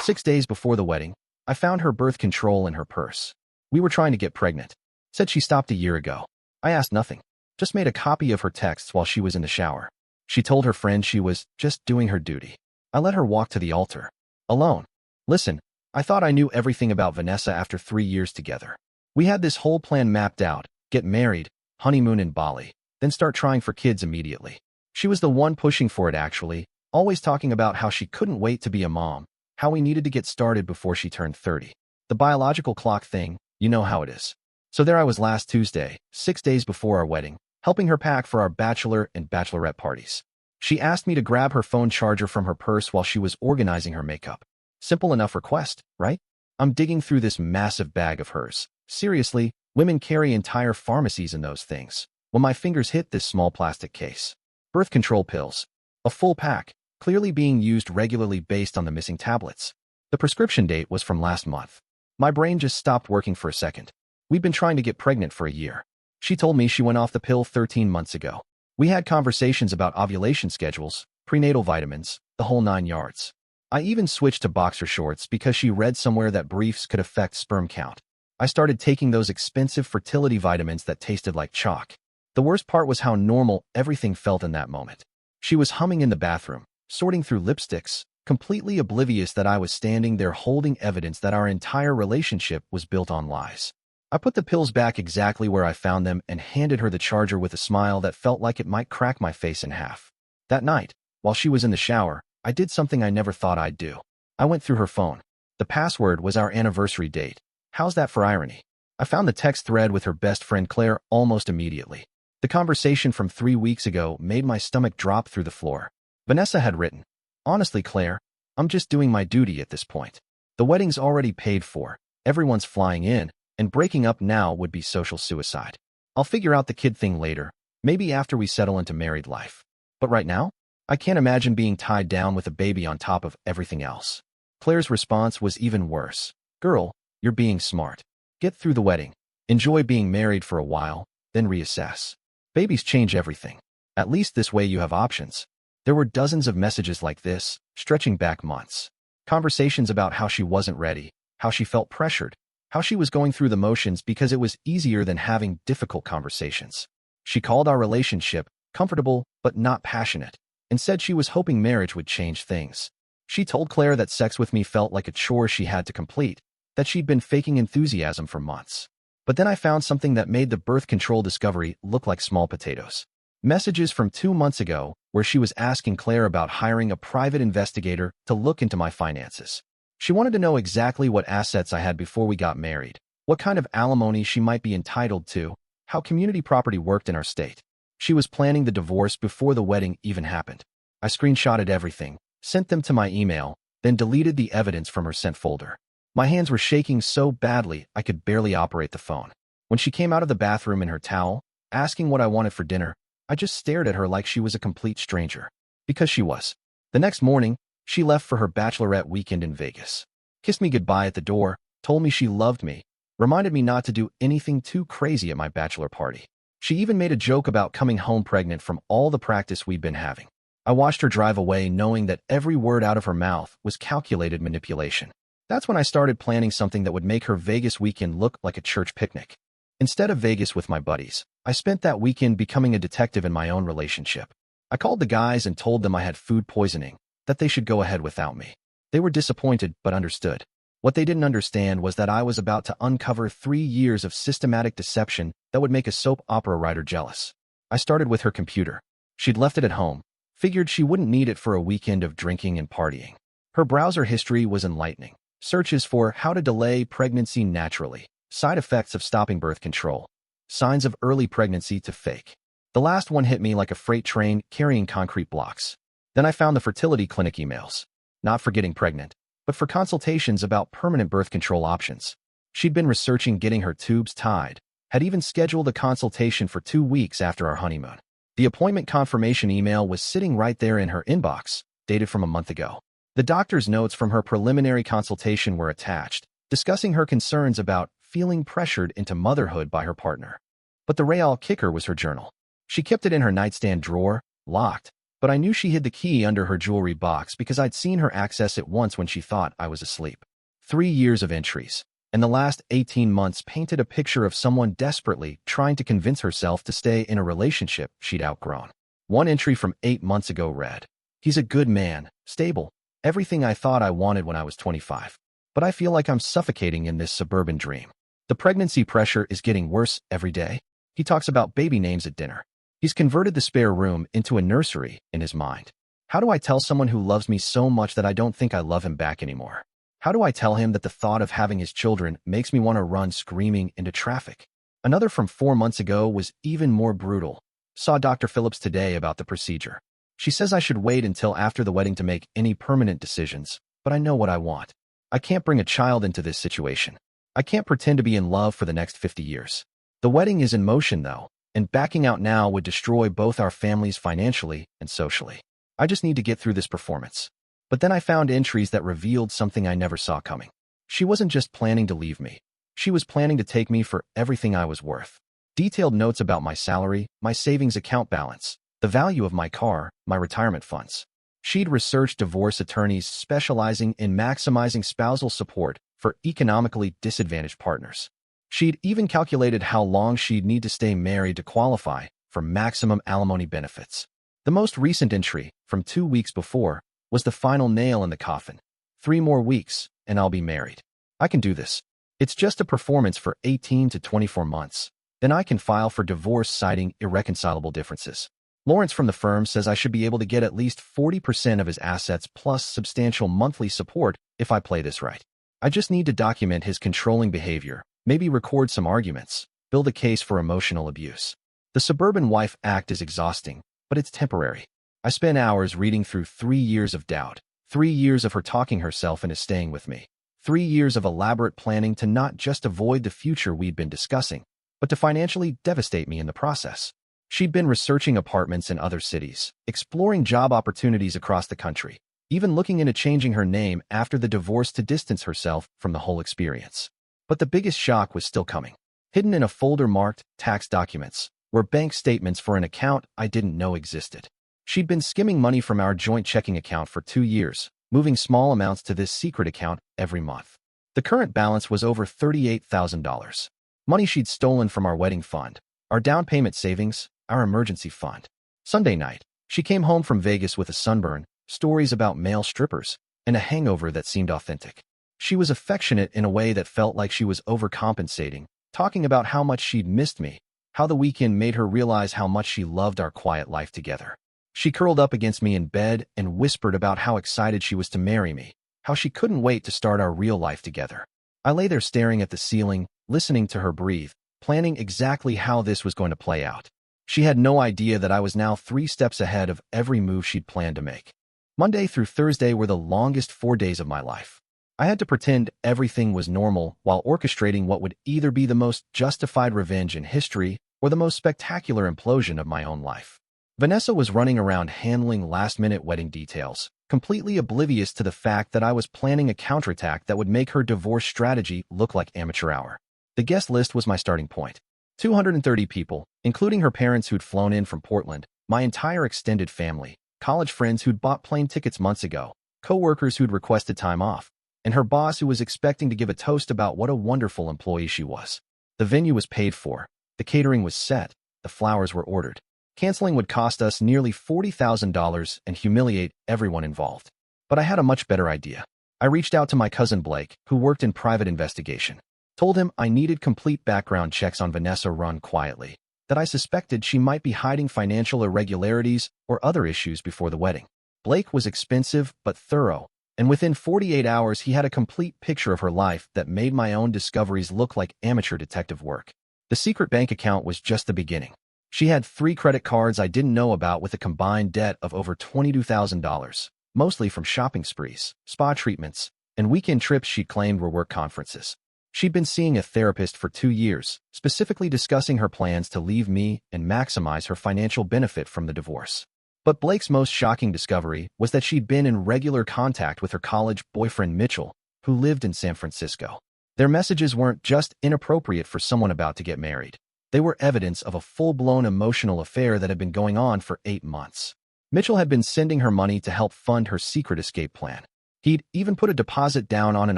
6 days before the wedding, I found her birth control in her purse. We were trying to get pregnant. Said she stopped a year ago. I asked nothing. Just made a copy of her texts while she was in the shower. She told her friend she was just doing her duty. I let her walk to the altar. Alone. Listen, I thought I knew everything about Vanessa after 3 years together. We had this whole plan mapped out. Get married, honeymoon in Bali, then start trying for kids immediately. She was the one pushing for it actually, always talking about how she couldn't wait to be a mom, how we needed to get started before she turned 30. The biological clock thing, you know how it is. So there I was last Tuesday, 6 days before our wedding, helping her pack for our bachelor and bachelorette parties. She asked me to grab her phone charger from her purse while she was organizing her makeup. Simple enough request, right? I'm digging through this massive bag of hers. Seriously, women carry entire pharmacies in those things. When my fingers hit this small plastic case. Birth control pills. A full pack, clearly being used regularly based on the missing tablets. The prescription date was from last month. My brain just stopped working for a second. We've been trying to get pregnant for a year. She told me she went off the pill 13 months ago. We had conversations about ovulation schedules, prenatal vitamins, the whole 9 yards. I even switched to boxer shorts because she read somewhere that briefs could affect sperm count. I started taking those expensive fertility vitamins that tasted like chalk. The worst part was how normal everything felt in that moment. She was humming in the bathroom, sorting through lipsticks, completely oblivious that I was standing there holding evidence that our entire relationship was built on lies. I put the pills back exactly where I found them and handed her the charger with a smile that felt like it might crack my face in half. That night, while she was in the shower, I did something I never thought I'd do. I went through her phone. The password was our anniversary date. How's that for irony? I found the text thread with her best friend Claire almost immediately. The conversation from 3 weeks ago made my stomach drop through the floor. Vanessa had written, "Honestly, Claire, I'm just doing my duty at this point. The wedding's already paid for, everyone's flying in, and breaking up now would be social suicide. I'll figure out the kid thing later, maybe after we settle into married life. But right now, I can't imagine being tied down with a baby on top of everything else." Claire's response was even worse. "Girl, you're being smart. Get through the wedding. Enjoy being married for a while, then reassess. Babies change everything. At least this way you have options." There were dozens of messages like this, stretching back months. Conversations about how she wasn't ready, how she felt pressured, how she was going through the motions because it was easier than having difficult conversations. She called our relationship comfortable but not passionate, and said she was hoping marriage would change things. She told Claire that sex with me felt like a chore she had to complete, that she'd been faking enthusiasm for months. But then I found something that made the birth control discovery look like small potatoes. Messages from 2 months ago where she was asking Claire about hiring a private investigator to look into my finances. She wanted to know exactly what assets I had before we got married, what kind of alimony she might be entitled to, how community property worked in our state. She was planning the divorce before the wedding even happened. I screenshotted everything, sent them to my email, then deleted the evidence from her sent folder. My hands were shaking so badly I could barely operate the phone. When she came out of the bathroom in her towel, asking what I wanted for dinner, I just stared at her like she was a complete stranger. Because she was. The next morning, she left for her bachelorette weekend in Vegas. Kissed me goodbye at the door, told me she loved me, reminded me not to do anything too crazy at my bachelor party. She even made a joke about coming home pregnant from all the practice we'd been having. I watched her drive away knowing that every word out of her mouth was calculated manipulation. That's when I started planning something that would make her Vegas weekend look like a church picnic. Instead of Vegas with my buddies, I spent that weekend becoming a detective in my own relationship. I called the guys and told them I had food poisoning, that they should go ahead without me. They were disappointed but understood. What they didn't understand was that I was about to uncover 3 years of systematic deception that would make a soap opera writer jealous. I started with her computer. She'd left it at home, figured she wouldn't need it for a weekend of drinking and partying. Her browser history was enlightening. Searches for how to delay pregnancy naturally, side effects of stopping birth control, signs of early pregnancy to fake. The last one hit me like a freight train carrying concrete blocks. Then I found the fertility clinic emails, not for getting pregnant, but for consultations about permanent birth control options. She'd been researching getting her tubes tied, had even scheduled a consultation for 2 weeks after our honeymoon. The appointment confirmation email was sitting right there in her inbox, dated from a month ago. The doctor's notes from her preliminary consultation were attached, discussing her concerns about feeling pressured into motherhood by her partner. But the real kicker was her journal. She kept it in her nightstand drawer, locked, but I knew she hid the key under her jewelry box because I'd seen her access it once when she thought I was asleep. 3 years of entries, and the last 18 months painted a picture of someone desperately trying to convince herself to stay in a relationship she'd outgrown. One entry from 8 months ago read, "He's a good man, stable, everything I thought I wanted when I was 25. But I feel like I'm suffocating in this suburban dream. The pregnancy pressure is getting worse every day." He talks about baby names at dinner. He's converted the spare room into a nursery in his mind. How do I tell someone who loves me so much that I don't think I love him back anymore? How do I tell him that the thought of having his children makes me want to run screaming into traffic? Another from 4 months ago was even more brutal. Saw Dr. Phillips today about the procedure. She says I should wait until after the wedding to make any permanent decisions, but I know what I want. I can't bring a child into this situation. I can't pretend to be in love for the next 50 years. The wedding is in motion, though, and backing out now would destroy both our families financially and socially. I just need to get through this performance. But then I found entries that revealed something I never saw coming. She wasn't just planning to leave me. She was planning to take me for everything I was worth. Detailed notes about my salary, my savings account balance, the value of my car, my retirement funds. She'd researched divorce attorneys specializing in maximizing spousal support for economically disadvantaged partners. She'd even calculated how long she'd need to stay married to qualify for maximum alimony benefits. The most recent entry, from 2 weeks before, was the final nail in the coffin. 3 more weeks, and I'll be married. I can do this. It's just a performance for 18 to 24 months. Then I can file for divorce citing irreconcilable differences. Lawrence from the firm says I should be able to get at least 40% of his assets plus substantial monthly support if I play this right. I just need to document his controlling behavior, maybe record some arguments, build a case for emotional abuse. The suburban wife act is exhausting, but it's temporary. I spent hours reading through 3 years of doubt, 3 years of her talking herself into staying with me, 3 years of elaborate planning to not just avoid the future we'd been discussing, but to financially devastate me in the process. She'd been researching apartments in other cities, exploring job opportunities across the country, even looking into changing her name after the divorce to distance herself from the whole experience. But the biggest shock was still coming. Hidden in a folder marked tax documents were bank statements for an account I didn't know existed. She'd been skimming money from our joint checking account for 2 years, moving small amounts to this secret account every month. The current balance was over $38,000. Money she'd stolen from our wedding fund, our down payment savings, our emergency fund. Sunday night, she came home from Vegas with a sunburn, stories about male strippers, and a hangover that seemed authentic. She was affectionate in a way that felt like she was overcompensating, talking about how much she'd missed me, how the weekend made her realize how much she loved our quiet life together. She curled up against me in bed and whispered about how excited she was to marry me, how she couldn't wait to start our real life together. I lay there staring at the ceiling, listening to her breathe, planning exactly how this was going to play out. She had no idea that I was now 3 steps ahead of every move she'd planned to make. Monday through Thursday were the longest 4 days of my life. I had to pretend everything was normal while orchestrating what would either be the most justified revenge in history or the most spectacular implosion of my own life. Vanessa was running around handling last-minute wedding details, completely oblivious to the fact that I was planning a counterattack that would make her divorce strategy look like amateur hour. The guest list was my starting point. 230 people, including her parents who'd flown in from Portland, my entire extended family, college friends who'd bought plane tickets months ago, co-workers who'd requested time off, and her boss who was expecting to give a toast about what a wonderful employee she was. The venue was paid for, the catering was set, the flowers were ordered. Canceling would cost us nearly $40,000 and humiliate everyone involved. But I had a much better idea. I reached out to my cousin Blake, who worked in private investigation. Told him I needed complete background checks on Vanessa run quietly, that I suspected she might be hiding financial irregularities or other issues before the wedding. Blake was expensive but thorough, and within 48 hours he had a complete picture of her life that made my own discoveries look like amateur detective work. The secret bank account was just the beginning. She had 3 credit cards I didn't know about with a combined debt of over $22,000, mostly from shopping sprees, spa treatments, and weekend trips she claimed were work conferences. She'd been seeing a therapist for 2 years, specifically discussing her plans to leave me and maximize her financial benefit from the divorce. But Blake's most shocking discovery was that she'd been in regular contact with her college boyfriend Mitchell, who lived in San Francisco. Their messages weren't just inappropriate for someone about to get married. They were evidence of a full-blown emotional affair that had been going on for 8 months. Mitchell had been sending her money to help fund her secret escape plan. He'd even put a deposit down on an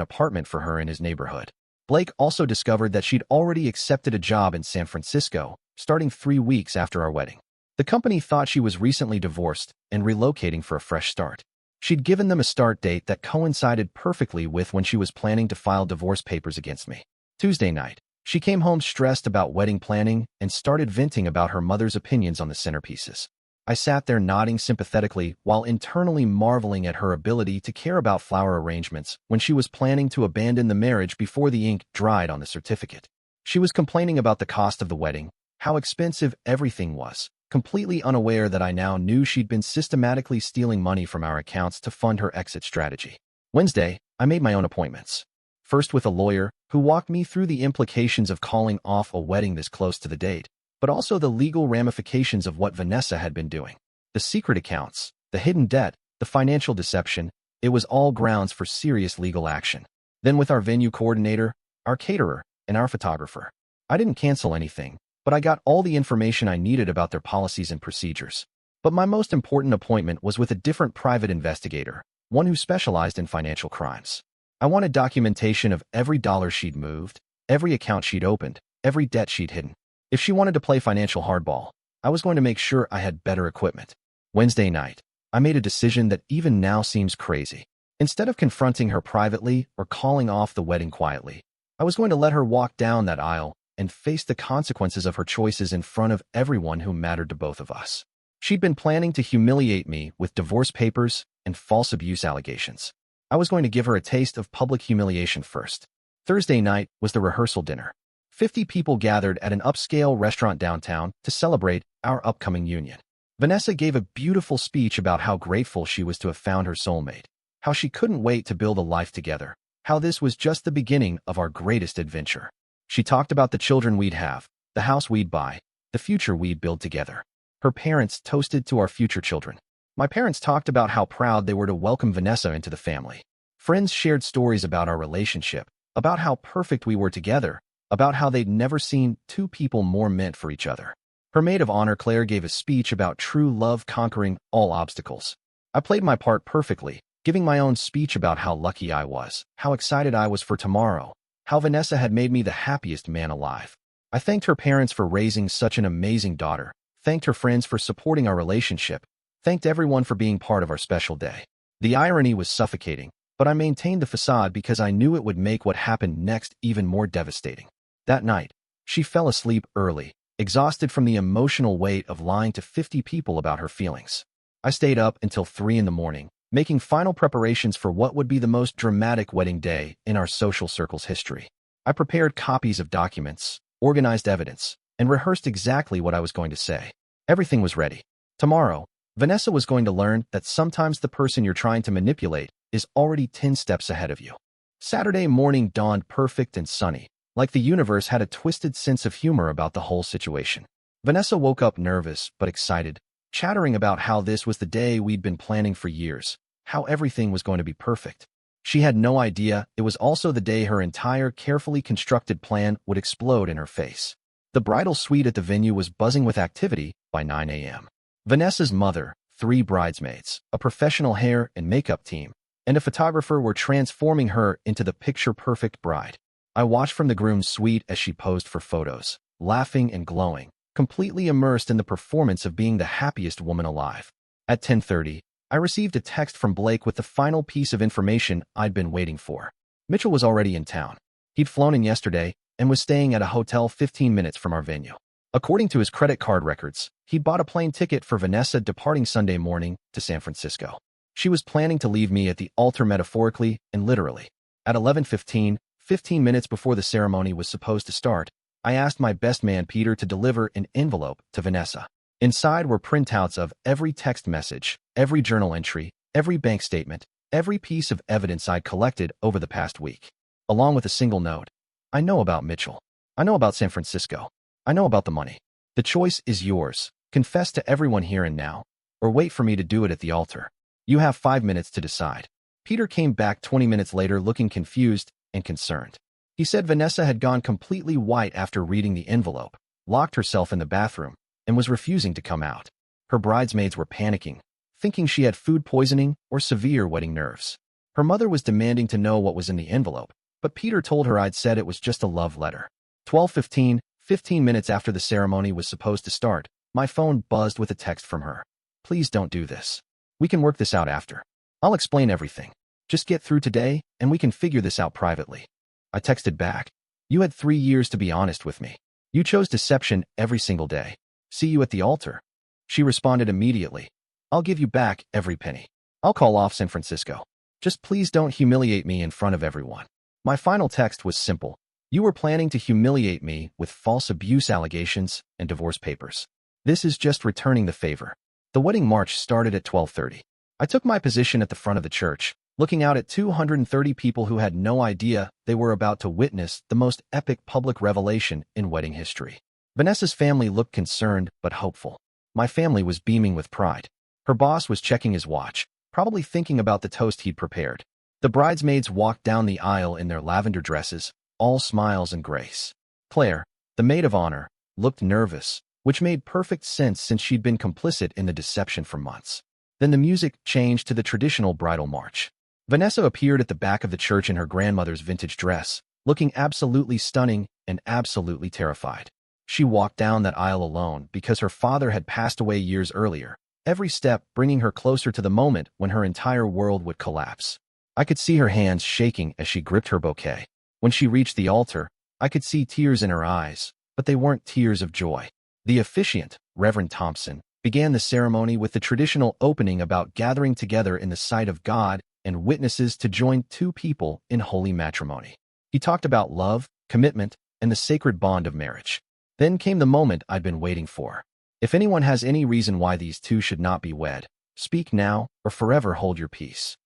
apartment for her in his neighborhood. Blake also discovered that she'd already accepted a job in San Francisco, starting 3 weeks after our wedding. The company thought she was recently divorced and relocating for a fresh start. She'd given them a start date that coincided perfectly with when she was planning to file divorce papers against me. Tuesday night, she came home stressed about wedding planning and started venting about her mother's opinions on the centerpieces. I sat there nodding sympathetically while internally marveling at her ability to care about flower arrangements when she was planning to abandon the marriage before the ink dried on the certificate. She was complaining about the cost of the wedding, how expensive everything was, completely unaware that I now knew she'd been systematically stealing money from our accounts to fund her exit strategy. Wednesday, I made my own appointments. First with a lawyer who walked me through the implications of calling off a wedding this close to the date, but also the legal ramifications of what Vanessa had been doing. The secret accounts, the hidden debt, the financial deception, it was all grounds for serious legal action. Then with our venue coordinator, our caterer, and our photographer. I didn't cancel anything, but I got all the information I needed about their policies and procedures. But my most important appointment was with a different private investigator, one who specialized in financial crimes. I wanted documentation of every dollar she'd moved, every account she'd opened, every debt she'd hidden. If she wanted to play financial hardball, I was going to make sure I had better equipment. Wednesday night, I made a decision that even now seems crazy. Instead of confronting her privately or calling off the wedding quietly, I was going to let her walk down that aisle and face the consequences of her choices in front of everyone who mattered to both of us. She'd been planning to humiliate me with divorce papers and false abuse allegations. I was going to give her a taste of public humiliation first. Thursday night was the rehearsal dinner. 50 people gathered at an upscale restaurant downtown to celebrate our upcoming union. Vanessa gave a beautiful speech about how grateful she was to have found her soulmate, how she couldn't wait to build a life together, how this was just the beginning of our greatest adventure. She talked about the children we'd have, the house we'd buy, the future we'd build together. Her parents toasted to our future children. My parents talked about how proud they were to welcome Vanessa into the family. Friends shared stories about our relationship, about how perfect we were together, about how they'd never seen two people more meant for each other. Her maid of honor, Claire, gave a speech about true love conquering all obstacles. I played my part perfectly, giving my own speech about how lucky I was, how excited I was for tomorrow, how Vanessa had made me the happiest man alive. I thanked her parents for raising such an amazing daughter, thanked her friends for supporting our relationship, thanked everyone for being part of our special day. The irony was suffocating, but I maintained the facade because I knew it would make what happened next even more devastating. That night, she fell asleep early, exhausted from the emotional weight of lying to 50 people about her feelings. I stayed up until 3 in the morning, making final preparations for what would be the most dramatic wedding day in our social circle's history. I prepared copies of documents, organized evidence, and rehearsed exactly what I was going to say. Everything was ready. Tomorrow, Vanessa was going to learn that sometimes the person you're trying to manipulate is already 10 steps ahead of you. Saturday morning dawned perfect and sunny, like the universe had a twisted sense of humor about the whole situation. Vanessa woke up nervous but excited, chattering about how this was the day we'd been planning for years, how everything was going to be perfect. She had no idea it was also the day her entire carefully constructed plan would explode in her face. The bridal suite at the venue was buzzing with activity by 9 a.m. Vanessa's mother, 3 bridesmaids, a professional hair and makeup team, and a photographer were transforming her into the picture-perfect bride. I watched from the groom's suite as she posed for photos, laughing and glowing, completely immersed in the performance of being the happiest woman alive. At 10:30, I received a text from Blake with the final piece of information I'd been waiting for. Mitchell was already in town. He'd flown in yesterday and was staying at a hotel 15 minutes from our venue. According to his credit card records, he'd bought a plane ticket for Vanessa departing Sunday morning to San Francisco. She was planning to leave me at the altar metaphorically and literally. At 11:15, 15 minutes before the ceremony was supposed to start, I asked my best man Peter to deliver an envelope to Vanessa. Inside were printouts of every text message, every journal entry, every bank statement, every piece of evidence I'd collected over the past week, along with a single note. I know about Mitchell. I know about San Francisco. I know about the money. The choice is yours. Confess to everyone here and now, or wait for me to do it at the altar. You have 5 minutes to decide. Peter came back 20 minutes later looking confused and concerned. He said Vanessa had gone completely white after reading the envelope, locked herself in the bathroom, and was refusing to come out. Her bridesmaids were panicking, thinking she had food poisoning or severe wedding nerves. Her mother was demanding to know what was in the envelope, but Peter told her I'd said it was just a love letter. 12:15, 15 minutes after the ceremony was supposed to start, my phone buzzed with a text from her. Please don't do this. We can work this out after. I'll explain everything. Just get through today, and we can figure this out privately. I texted back. You had 3 years to be honest with me. You chose deception every single day. See you at the altar. She responded immediately. I'll give you back every penny. I'll call off San Francisco. Just please don't humiliate me in front of everyone. My final text was simple. You were planning to humiliate me with false abuse allegations and divorce papers. This is just returning the favor. The wedding march started at 12:30. I took my position at the front of the church, looking out at 230 people who had no idea they were about to witness the most epic public revelation in wedding history. Vanessa's family looked concerned but hopeful. My family was beaming with pride. Her boss was checking his watch, probably thinking about the toast he'd prepared. The bridesmaids walked down the aisle in their lavender dresses, all smiles and grace. Claire, the maid of honor, looked nervous, which made perfect sense since she'd been complicit in the deception for months. Then the music changed to the traditional bridal march. Vanessa appeared at the back of the church in her grandmother's vintage dress, looking absolutely stunning and absolutely terrified. She walked down that aisle alone because her father had passed away years earlier, every step bringing her closer to the moment when her entire world would collapse. I could see her hands shaking as she gripped her bouquet. When she reached the altar, I could see tears in her eyes, but they weren't tears of joy. The officiant, Reverend Thompson, began the ceremony with the traditional opening about gathering together in the sight of God and witnesses to join two people in holy matrimony. He talked about love, commitment, and the sacred bond of marriage. Then came the moment I'd been waiting for. If anyone has any reason why these two should not be wed, speak now or forever hold your peace.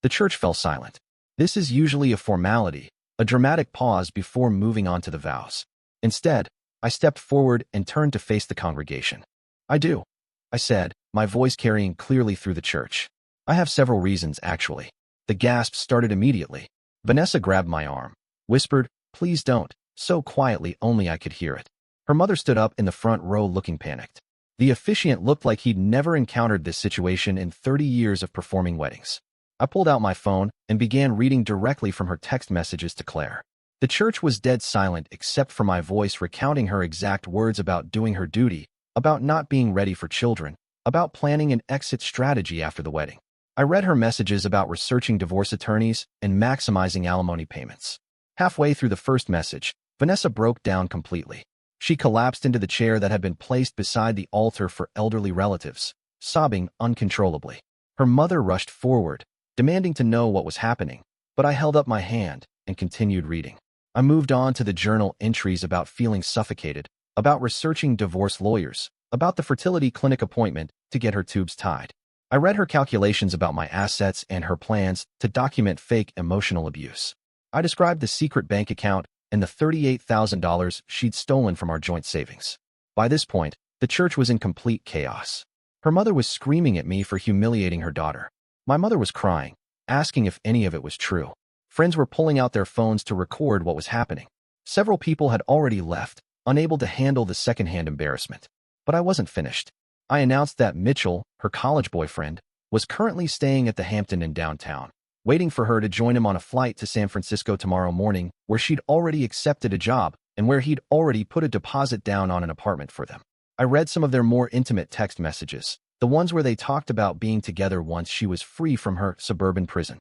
The church fell silent. This is usually a formality, a dramatic pause before moving on to the vows. Instead, I stepped forward and turned to face the congregation. I do, I said, my voice carrying clearly through the church. I have several reasons, actually. The gasps started immediately. Vanessa grabbed my arm, whispered, please don't, so quietly only I could hear it. Her mother stood up in the front row looking panicked. The officiant looked like he'd never encountered this situation in 30 years of performing weddings. I pulled out my phone and began reading directly from her text messages to Claire. The church was dead silent except for my voice recounting her exact words about doing her duty, about not being ready for children, about planning an exit strategy after the wedding. I read her messages about researching divorce attorneys and maximizing alimony payments. Halfway through the first message, Vanessa broke down completely. She collapsed into the chair that had been placed beside the altar for elderly relatives, sobbing uncontrollably. Her mother rushed forward, demanding to know what was happening, but I held up my hand and continued reading. I moved on to the journal entries about feeling suffocated, about researching divorce lawyers, about the fertility clinic appointment to get her tubes tied. I read her calculations about my assets and her plans to document fake emotional abuse. I described the secret bank account and the $38,000 she'd stolen from our joint savings. By this point, the church was in complete chaos. Her mother was screaming at me for humiliating her daughter. My mother was crying, asking if any of it was true. Friends were pulling out their phones to record what was happening. Several people had already left, unable to handle the secondhand embarrassment. But I wasn't finished. I announced that Mitchell, her college boyfriend, was currently staying at the Hampton Inn downtown, waiting for her to join him on a flight to San Francisco tomorrow morning, where she'd already accepted a job and where he'd already put a deposit down on an apartment for them. I read some of their more intimate text messages, the ones where they talked about being together once she was free from her suburban prison.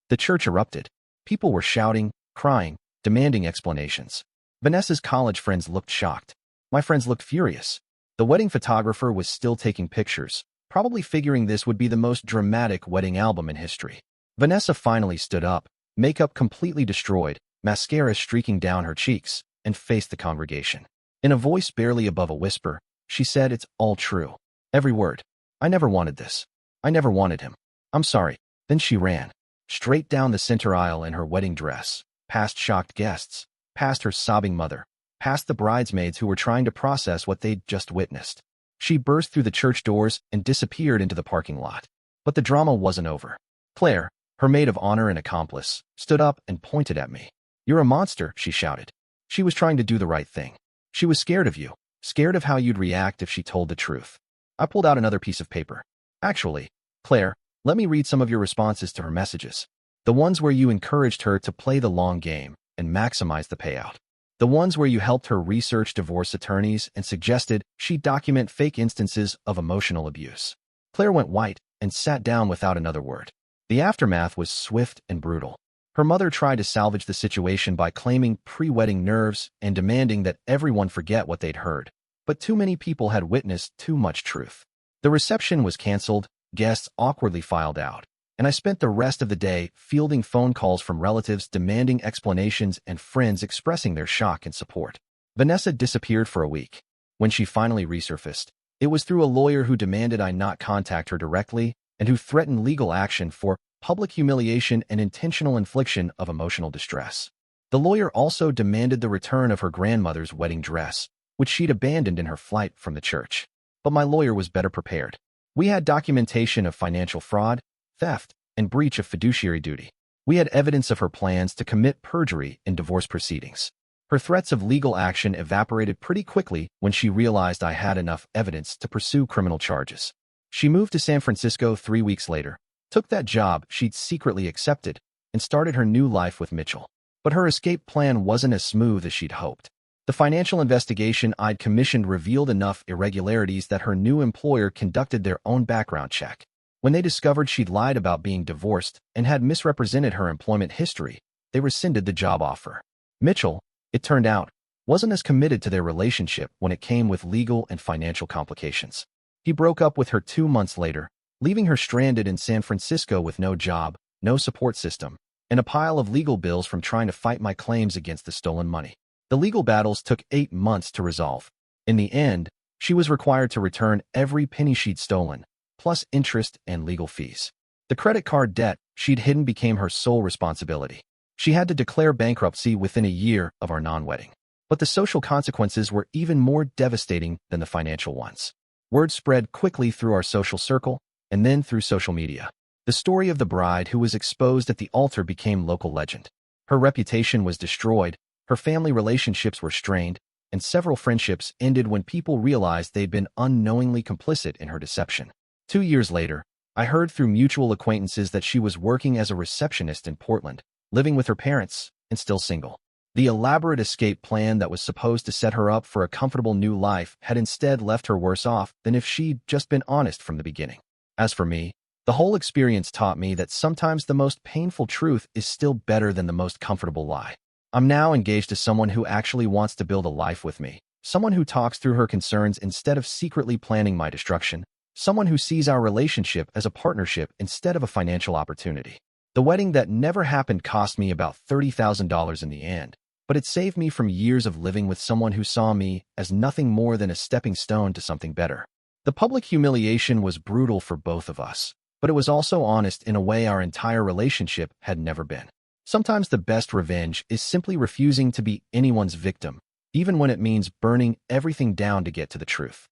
The church erupted. People were shouting, crying, demanding explanations. Vanessa's college friends looked shocked. My friends looked furious. The wedding photographer was still taking pictures, probably figuring this would be the most dramatic wedding album in history. Vanessa finally stood up, makeup completely destroyed, mascara streaking down her cheeks, and faced the congregation. In a voice barely above a whisper, she said, "It's all true. Every word. I never wanted this. I never wanted him. I'm sorry." Then she ran, straight down the center aisle in her wedding dress, past shocked guests, past her sobbing mother, past the bridesmaids who were trying to process what they'd just witnessed. She burst through the church doors and disappeared into the parking lot. But the drama wasn't over. Claire, her maid of honor and accomplice, stood up and pointed at me. "You're a monster," she shouted. She was trying to do the right thing. She was scared of you, scared of how you'd react if she told the truth. I pulled out another piece of paper. "Actually, Claire, let me read some of your responses to her messages. The ones where you encouraged her to play the long game and maximize the payout. The ones where you helped her research divorce attorneys and suggested she document fake instances of emotional abuse. Claire went white and sat down without another word. The aftermath was swift and brutal. Her mother tried to salvage the situation by claiming pre-wedding nerves and demanding that everyone forget what they'd heard. But too many people had witnessed too much truth. The reception was canceled, guests awkwardly filed out, and I spent the rest of the day fielding phone calls from relatives demanding explanations and friends expressing their shock and support. Vanessa disappeared for a week. When she finally resurfaced, it was through a lawyer who demanded I not contact her directly and who threatened legal action for public humiliation and intentional infliction of emotional distress. The lawyer also demanded the return of her grandmother's wedding dress, which she'd abandoned in her flight from the church. But my lawyer was better prepared. We had documentation of financial fraud, theft, and breach of fiduciary duty. We had evidence of her plans to commit perjury in divorce proceedings. Her threats of legal action evaporated pretty quickly when she realized I had enough evidence to pursue criminal charges. She moved to San Francisco 3 weeks later, took that job she'd secretly accepted, and started her new life with Mitchell. But her escape plan wasn't as smooth as she'd hoped. The financial investigation I'd commissioned revealed enough irregularities that her new employer conducted their own background check. When they discovered she'd lied about being divorced and had misrepresented her employment history, they rescinded the job offer. Mitchell, it turned out, wasn't as committed to their relationship when it came with legal and financial complications. He broke up with her 2 months later, leaving her stranded in San Francisco with no job, no support system, and a pile of legal bills from trying to fight my claims against the stolen money. The legal battles took 8 months to resolve. In the end, she was required to return every penny she'd stolen, plus interest and legal fees. The credit card debt she'd hidden became her sole responsibility. She had to declare bankruptcy within a year of our non-wedding. But the social consequences were even more devastating than the financial ones. Word spread quickly through our social circle, and then through social media. The story of the bride who was exposed at the altar became local legend. Her reputation was destroyed, her family relationships were strained, and several friendships ended when people realized they'd been unknowingly complicit in her deception. 2 years later, I heard through mutual acquaintances that she was working as a receptionist in Portland, living with her parents, and still single. The elaborate escape plan that was supposed to set her up for a comfortable new life had instead left her worse off than if she'd just been honest from the beginning. As for me, the whole experience taught me that sometimes the most painful truth is still better than the most comfortable lie. I'm now engaged to someone who actually wants to build a life with me, someone who talks through her concerns instead of secretly planning my destruction, someone who sees our relationship as a partnership instead of a financial opportunity. The wedding that never happened cost me about $30,000 in the end, but it saved me from years of living with someone who saw me as nothing more than a stepping stone to something better. The public humiliation was brutal for both of us, but it was also honest in a way our entire relationship had never been. Sometimes the best revenge is simply refusing to be anyone's victim, even when it means burning everything down to get to the truth.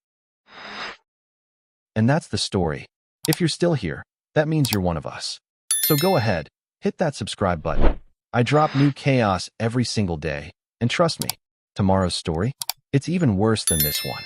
And that's the story. If you're still here, that means you're one of us. So go ahead, hit that subscribe button. I drop new chaos every single day, and trust me, tomorrow's story, it's even worse than this one.